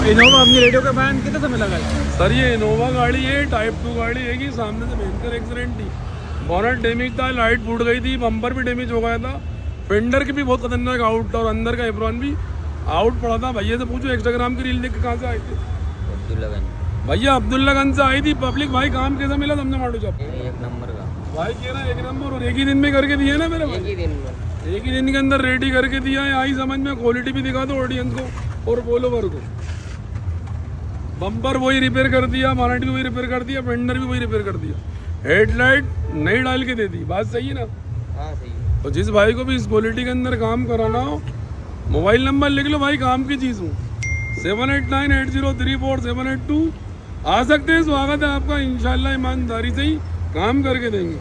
Innova अपनी radio का ban कितने समय लगा है? सर ये इनोवा गाड़ी है, टाइप 2 गाड़ी है कि सामने से भयंकर एक्सीडेंट थी। बॉनेट डैमेज था, लाइट फूट गई थी, बम्पर भी डैमेज हो गया था, फेंडर की भी बहुत खतरनाक आउट और अंदर का एप्रॉन भी आउट पड़ा था। भैया से पूछो इंस्टाग्राम की रील देख के कहाँ से आए थे? भैया अब्दुल्लागंज से आई थी पब्लिक। भाई काम कैसा मिला तुमने माडू जब? एक नंबर का भाई कह रहा 1 नंबर, और एक ही दिन में करके दिया ना मेरे भाई। एक ही दिन के अंदर रेडी करके दिया है। आई समझ में, क्वालिटी भी दिखा दो ऑडियंस को और फॉलोवर को। बम्पर वही रिपेयर कर दिया, बॉनेट भी वही रिपेयर कर दिया, फेंडर भी वही रिपेयर कर दिया, हेडलाइट नई डाल के दे दी। बात सही है ना? हाँ सही है। तो जिस भाई को भी इस क्वालिटी के अंदर काम कराना हो, मोबाइल नंबर लिख लो भाई, काम की चीज़ हूँ 7898034782। आ सकते हैं, स्वागत है आपका। इंशाल्लाह ईमानदारी से ही काम करके देंगे।